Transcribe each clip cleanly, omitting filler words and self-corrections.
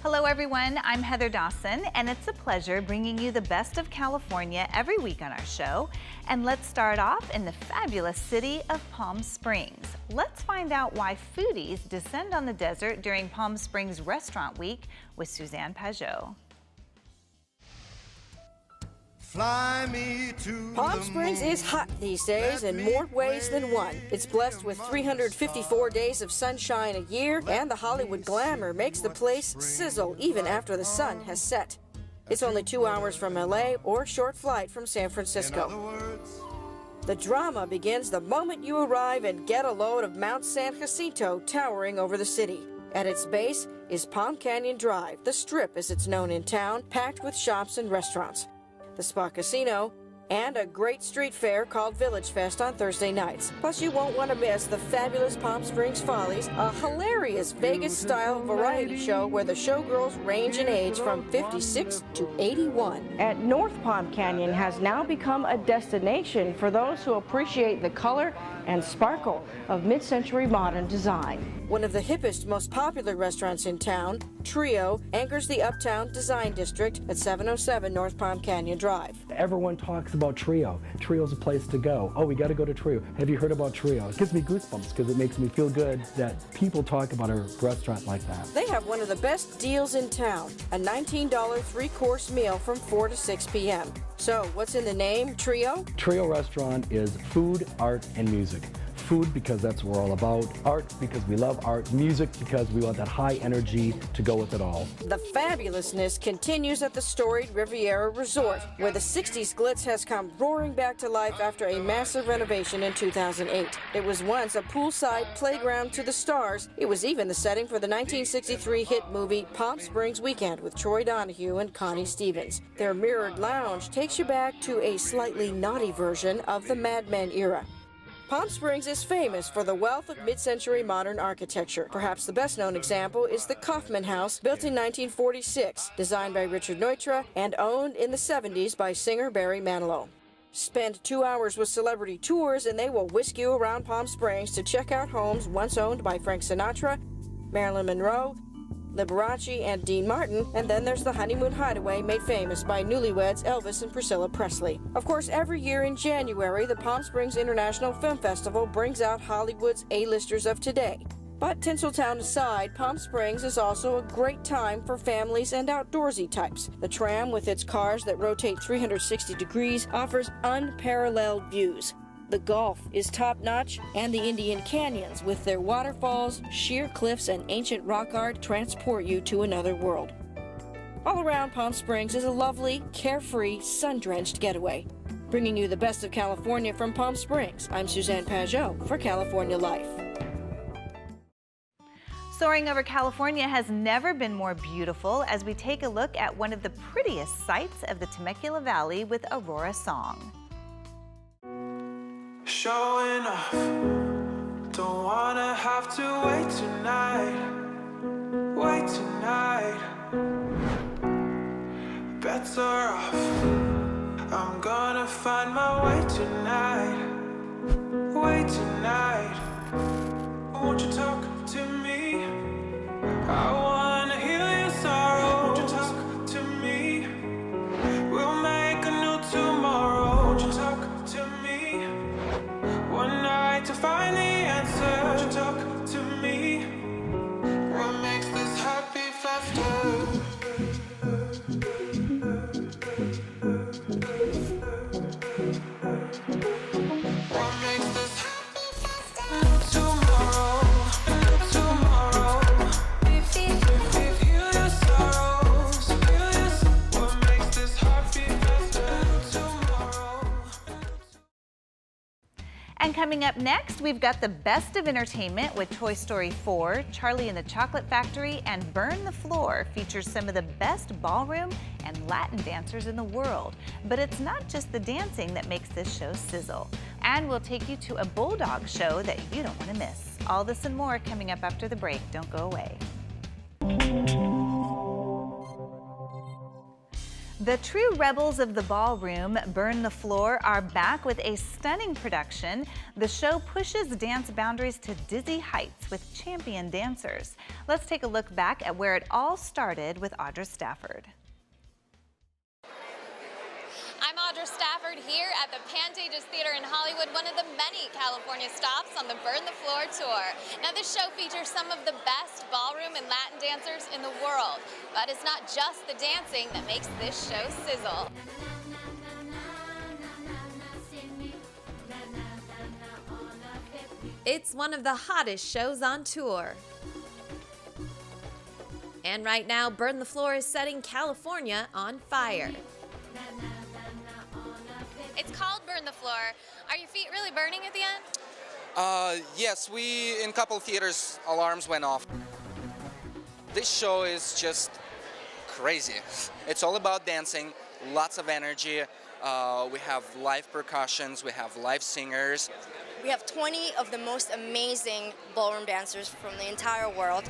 Hello everyone, I'm Heather Dawson, and it's a pleasure bringing you the best of California every week on our show. And let's start off in the fabulous city of Palm Springs. Let's find out why foodies descend on the desert during Palm Springs Restaurant Week with Suzanne Pajot. Fly me to Palm Springs is hot these days in more ways than one. It's blessed with 354 days of sunshine a year, and the Hollywood glamour makes the place sizzle even after the sun has set. It's only 2 hours from LA or a short flight from San Francisco. The drama begins the moment you arrive and get a load of Mount San Jacinto towering over the city. At its base is Palm Canyon Drive, the Strip as it's known in town, packed with shops and restaurants, the Spa Casino, and a great street fair called Village Fest on Thursday nights. Plus, you won't want to miss the fabulous Palm Springs Follies, a hilarious Vegas-style variety show where the showgirls range in age from 56 to 81. At North Palm Canyon has now become a destination for those who appreciate the color and sparkle of mid-century modern design. One of the hippest, most popular restaurants in town, Trio, anchors the Uptown Design District at 707 North Palm Canyon Drive. Everyone talks about Trio. Trio's a place to go. Oh, we got to go to Trio. Have you heard about Trio? It gives me goosebumps because it makes me feel good that people talk about a restaurant like that. They have one of the best deals in town, a $19 three-course meal from 4 to 6 p.m. So, what's in the name, Trio? Trio Restaurant is food, art, and music. Food because that's what we're all about, art because we love art, music because we want that high energy to go with it all. The fabulousness continues at the storied Riviera Resort, where the 60s glitz has come roaring back to life after a massive renovation in 2008. It was once a poolside playground to the stars. It was even the setting for the 1963 hit movie Palm Springs Weekend with Troy Donahue and Connie Stevens. Their mirrored lounge takes you back to a slightly naughty version of the Mad Men era. Palm Springs is famous for the wealth of mid-century modern architecture. Perhaps the best-known example is the Kaufman House, built in 1946, designed by Richard Neutra and owned in the 70s by singer Barry Manilow. Spend 2 hours with celebrity tours and they will whisk you around Palm Springs to check out homes once owned by Frank Sinatra, Marilyn Monroe, Liberace, and Dean Martin, and then there's the honeymoon hideaway made famous by newlyweds Elvis and Priscilla Presley. Of course, every year in January, the Palm Springs International Film Festival brings out Hollywood's A-listers of today. But Tinseltown aside, Palm Springs is also a great time for families and outdoorsy types. The tram, with its cars that rotate 360 degrees, offers unparalleled views. The Gulf is top-notch, and the Indian Canyons, with their waterfalls, sheer cliffs, and ancient rock art, transport you to another world. All around Palm Springs is a lovely, carefree, sun-drenched getaway. Bringing you the best of California from Palm Springs, I'm Suzanne Pajot for California Life. Soaring over California has never been more beautiful as we take a look at one of the prettiest sights of the Temecula Valley with Aurora Song. Showing off, don't wanna have to wait tonight, bets are off, I'm gonna find my way tonight, won't you talk to me, I wanna heal your sorrow, won't you talk to me, we'll make a new tomorrow, won't you talk to me, one night to find the answer. Won't you talk to me? What makes this happy faster? What makes this happy faster? Tomorrow. Heal your sorrows. What makes this happy faster? Tomorrow. And coming up next, we've got the best of entertainment with Toy Story 4, Charlie and the Chocolate Factory, and Burn the Floor features some of the best ballroom and Latin dancers in the world. But it's not just the dancing that makes this show sizzle. And we'll take you to a Bulldogs show that you don't want to miss. All this and more coming up after the break. Don't go away. The true rebels of the ballroom, Burn the Floor, are back with a stunning production. The show pushes dance boundaries to dizzy heights with champion dancers. Let's take a look back at where it all started with Audra Stafford. I'm Audra Stafford here at the Pantages Theater in Hollywood, one of the many California stops on the Burn the Floor tour. Now this show features some of the best ballroom and Latin dancers in the world. But it's not just the dancing that makes this show sizzle. It's one of the hottest shows on tour. And right now, Burn the Floor is setting California on fire. It's called Burn the Floor. Are your feet really burning at the end? Yes, in a couple theaters, alarms went off. This show is just crazy. It's all about dancing, lots of energy. We have live percussions, we have live singers. We have 20 of the most amazing ballroom dancers from the entire world.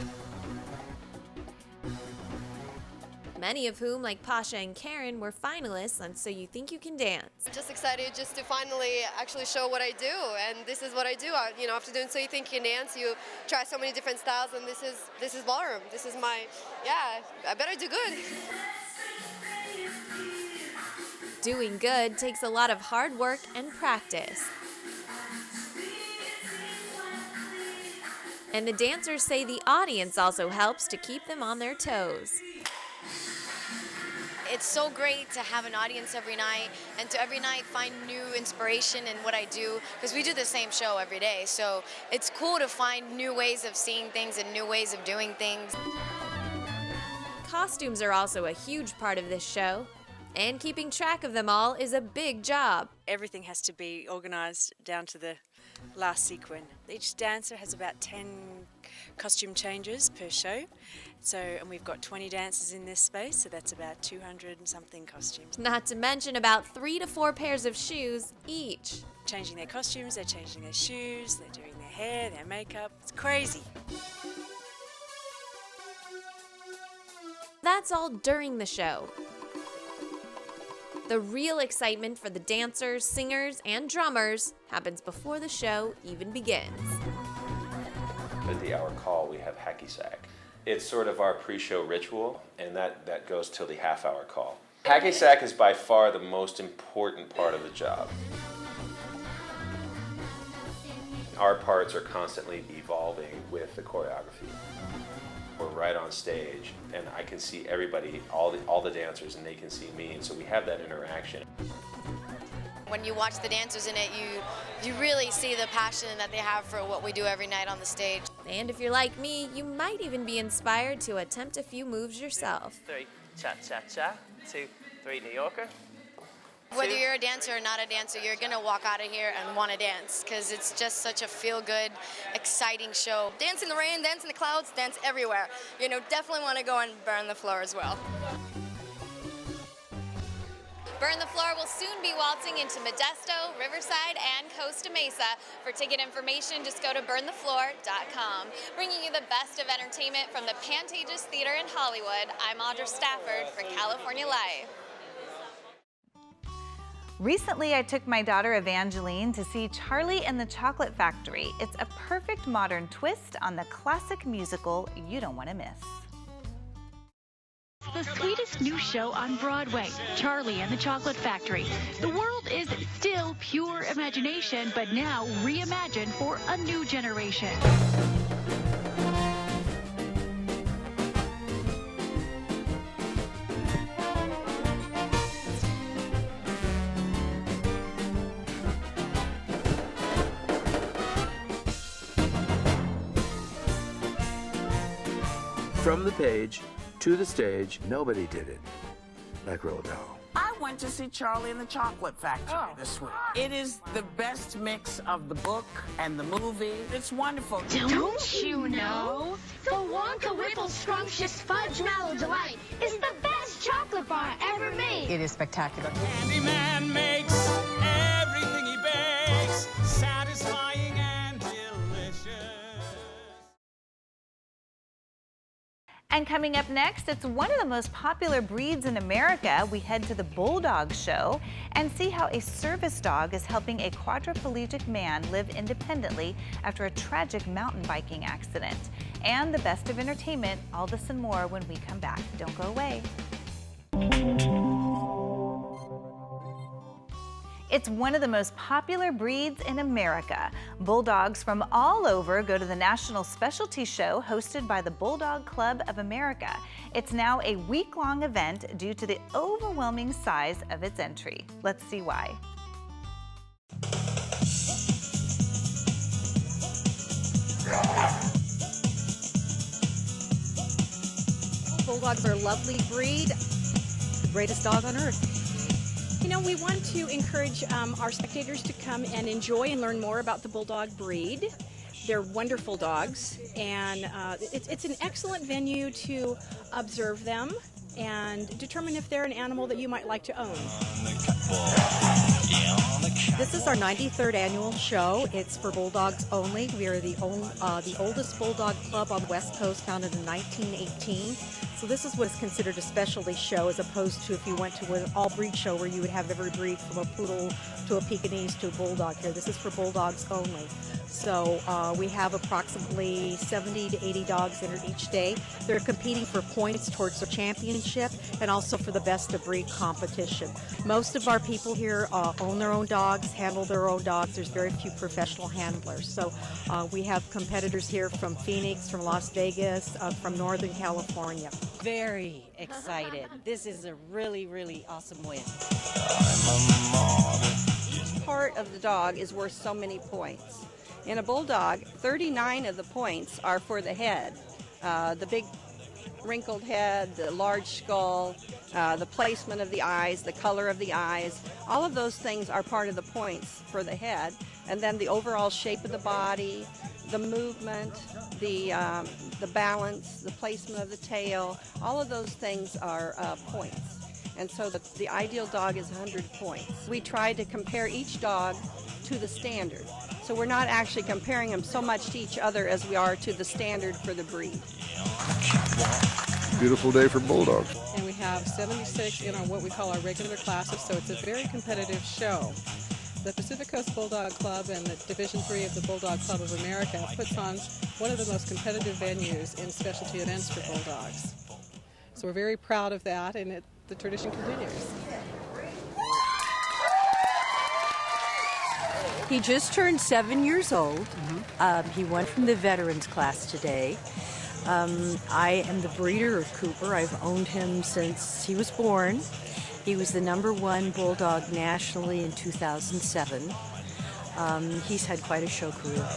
Many of whom, like Pasha and Karen, were finalists on So You Think You Can Dance. Just excited just to finally actually show what I do, and this is what I do. After doing So You Think You Can Dance, you try so many different styles, and this is ballroom. This is my, I better do good. Doing good takes a lot of hard work and practice. And the dancers say the audience also helps to keep them on their toes. It's so great to have an audience every night and to every night find new inspiration in what I do, because we do the same show every day. So it's cool to find new ways of seeing things and new ways of doing things. Costumes are also a huge part of this show, and keeping track of them all is a big job. Everything has to be organized down to the last sequin. Each dancer has about 10 costume changes per show. And we've got 20 dancers in this space, so that's about 200 and something costumes. Not to mention about 3 to 4 pairs of shoes each. Changing their costumes, they're changing their shoes, they're doing their hair, their makeup. It's crazy. That's all during the show. The real excitement for the dancers, singers, and drummers happens before the show even begins. At the hour call, we have hacky sack. It's sort of our pre-show ritual, and that goes till the half-hour call. Hacky sack is by far the most important part of the job. Our parts are constantly evolving with the choreography. We're right on stage, and I can see everybody, all the dancers, and they can see me, and so we have that interaction. When you watch the dancers in it, you really see the passion that they have for what we do every night on the stage. And if you're like me, you might even be inspired to attempt a few moves yourself. 3, cha-cha-cha, 2, 3, New Yorker. Whether you're a dancer or not a dancer, you're gonna walk out of here and want to dance, because it's just such a feel-good, exciting show. Dance in the rain, dance in the clouds, dance everywhere. Definitely want to go and burn the floor as well. Burn the Floor will soon be waltzing into Modesto, Riverside, and Costa Mesa. For ticket information, just go to burnthefloor.com. Bringing you the best of entertainment from the Pantages Theater in Hollywood, I'm Audra Stafford for California Life. Recently, I took my daughter Evangeline to see Charlie and the Chocolate Factory. It's a perfect modern twist on the classic musical you don't want to miss. The sweetest new show on Broadway, Charlie and the Chocolate Factory. The world is still pure imagination, but now reimagined for a new generation. From the page to the stage, nobody did it like Roald Dahl. I went to see Charlie and the Chocolate Factory this week. It is the best mix of the book and the movie. It's wonderful. Don't you know? The Wonka Whipple Scrumptious Fudge Mallow Delight is the best chocolate bar ever made. It is spectacular. Candyman makes everything he bakes satisfying and delicious. And coming up next, it's one of the most popular breeds in America. We head to the Bulldogs show and see how a service dog is helping a quadriplegic man live independently after a tragic mountain biking accident. And the best of entertainment, all this and more when we come back. Don't go away. It's one of the most popular breeds in America. Bulldogs from all over go to the National Specialty Show hosted by the Bulldog Club of America. It's now a week-long event due to the overwhelming size of its entry. Let's see why. Bulldogs are a lovely breed, the greatest dog on earth. You know, we want to encourage our spectators to come and enjoy and learn more about the Bulldog breed. They're wonderful dogs, and it's an excellent venue to observe them and determine if they're an animal that you might like to own. This is our 93rd annual show. It's for Bulldogs only. We are the oldest Bulldog club on the West Coast, founded in 1918. So this is what is considered a specialty show, as opposed to if you went to an all-breed show where you would have every breed from a poodle to a Pekingese to a bulldog here. This is for Bulldogs only. So we have approximately 70 to 80 dogs entered each day. They're competing for points towards the championship and also for the best of breed competition. Most of our people here own their own dogs, handle their own dogs. There's very few professional handlers. So we have competitors here from Phoenix, from Las Vegas, from Northern California. Very excited. This is a really, really awesome win. Each part of the dog is worth so many points. In a bulldog, 39 of the points are for the head. The big wrinkled head, the large skull, the placement of the eyes, the color of the eyes. All of those things are part of the points for the head. And then the overall shape of the body, the movement, the balance, the placement of the tail, all of those things are points. And so the ideal dog is 100 points. We try to compare each dog to the standard. So we're not actually comparing them so much to each other as we are to the standard for the breed. Beautiful day for Bulldogs. And we have 76 in what we call our regular classes, so it's a very competitive show. The Pacific Coast Bulldog Club and the Division III of the Bulldog Club of America puts on one of the most competitive venues in specialty events for Bulldogs. So we're very proud of that, and the tradition continues. He just turned 7 years old. He went from the veterans class today. I am the breeder of Cooper. I've owned him since he was born. He was the #1 Bulldog nationally in 2007. He's had quite a show career.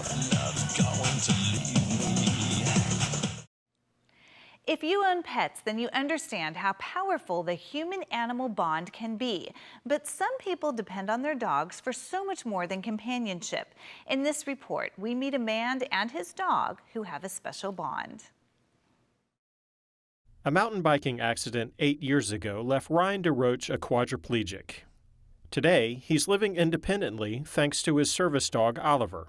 If you own pets, then you understand how powerful the human-animal bond can be. But some people depend on their dogs for so much more than companionship. In this report, we meet a man and his dog who have a special bond. A mountain biking accident 8 years ago left Ryan DeRoche a quadriplegic. Today, he's living independently thanks to his service dog, Oliver.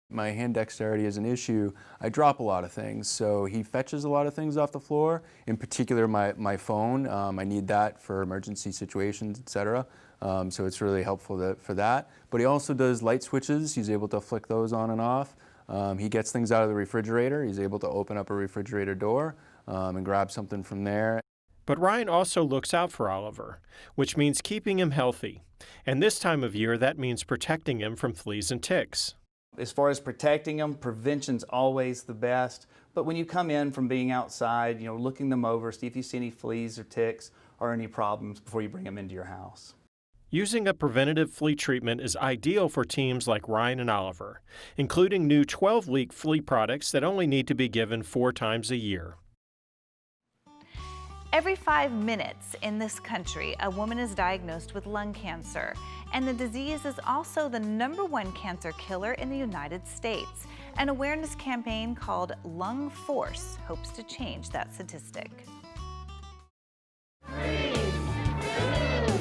My hand dexterity is an issue. I drop a lot of things, so he fetches a lot of things off the floor, in particular my phone. I need that for emergency situations, etc. So it's really helpful for that. But he also does light switches. He's able to flick those on and off. He gets things out of the refrigerator. He's able to open up a refrigerator door and grab something from there. But Ryan also looks out for Oliver, which means keeping him healthy. And this time of year, that means protecting him from fleas and ticks. As far as protecting them, prevention's always the best. But when you come in from being outside, looking them over, see if you see any fleas or ticks or any problems before you bring them into your house. Using a preventative flea treatment is ideal for teams like Ryan and Oliver, including new 12-week flea products that only need to be given 4 times a year. Every 5 minutes in this country, a woman is diagnosed with lung cancer. And the disease is also the #1 cancer killer in the United States. An awareness campaign called Lung Force hopes to change that statistic. 3, 2,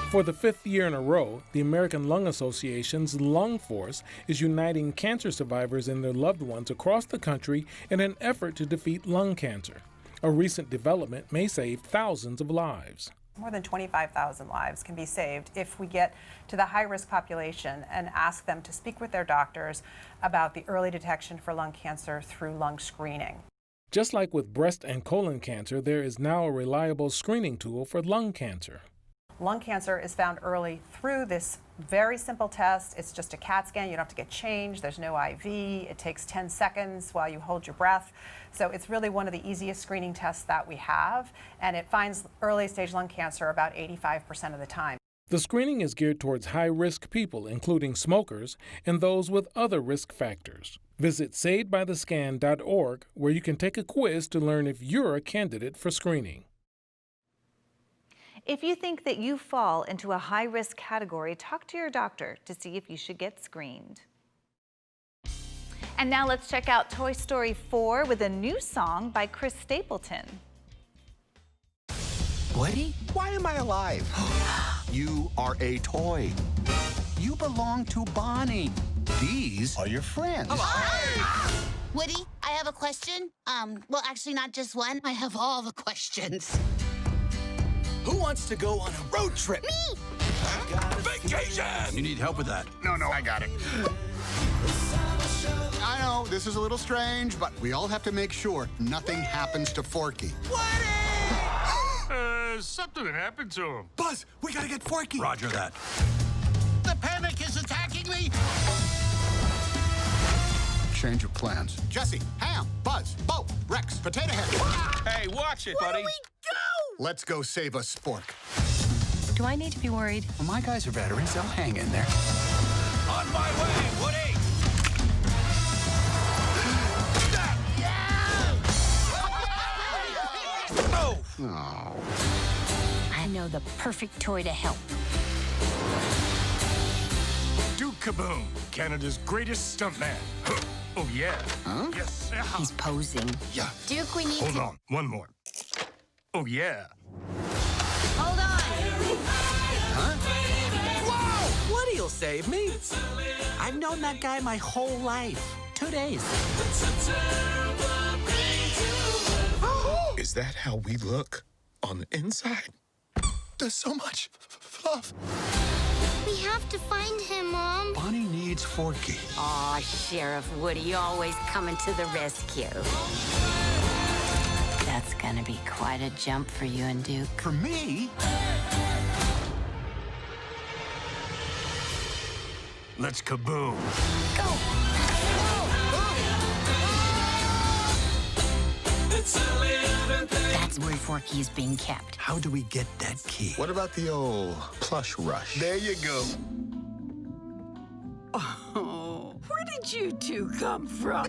1. For the 5th year in a row, the American Lung Association's Lung Force is uniting cancer survivors and their loved ones across the country in an effort to defeat lung cancer. A recent development may save thousands of lives. More than 25,000 lives can be saved if we get to the high-risk population and ask them to speak with their doctors about the early detection for lung cancer through lung screening. Just like with breast and colon cancer, there is now a reliable screening tool for lung cancer. Lung cancer is found early through this very simple test. It's just a CAT scan. You don't have to get changed. There's no IV. It takes 10 seconds while you hold your breath. So it's really one of the easiest screening tests that we have, and it finds early stage lung cancer about 85% of the time. The screening is geared towards high-risk people, including smokers and those with other risk factors. Visit savedbythescan.org, where you can take a quiz to learn if you're a candidate for screening. If you think that you fall into a high-risk category, talk to your doctor to see if you should get screened. And now let's check out Toy Story 4 with a new song by Chris Stapleton. Woody? Why am I alive? You are a toy. You belong to Bonnie. These are your friends. Woody, I have a question. Well, actually, not just one. I have all the questions. Who wants to go on a road trip? Me! Vacation! You need help with that? No, I got it. I know, this is a little strange, but we all have to make sure nothing happens to Forky. Something happened to him. Buzz, we gotta get Forky. Roger that. The panic is attacking me! Change of plans. Jesse, Ham, Buzz, Bo, Rex, Potato Head. Hey, watch it, buddy. Where do we go? Let's go save a spork. Do I need to be worried? Well, my guys are veterans. They'll hang in there. On my way, Woody! Oh. I know the perfect toy to help. Duke Kaboom, Canada's greatest stuntman. Oh, yeah. Huh? Yes. He's posing. Yeah. Duke, we need Hold to... on, one more. Oh, yeah. Hold on! Whoa! Woody'll save me. I've known that guy my whole life. 2 days. Is that how we look on the inside? There's so much fluff. We have to find him, Mom. Bonnie needs Forky. Aw, Sheriff Woody, always coming to the rescue. That's gonna be quite a jump for you and Duke. For me? Let's kaboom. Go! That's where Forky is being kept. How do we get that key? What about the old plush rush? There you go. Oh, where did you two come from?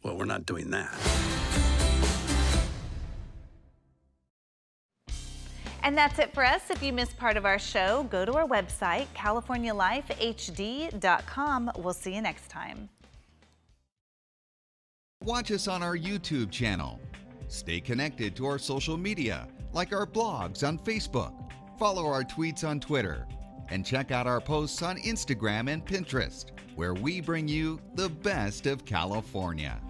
Well, we're not doing that. And that's it for us. If you missed part of our show, go to our website, californialifehd.com. We'll see you next time. Watch us on our YouTube channel. Stay connected to our social media, like our blogs on Facebook. Follow our tweets on Twitter. And check out our posts on Instagram and Pinterest, where we bring you the best of California.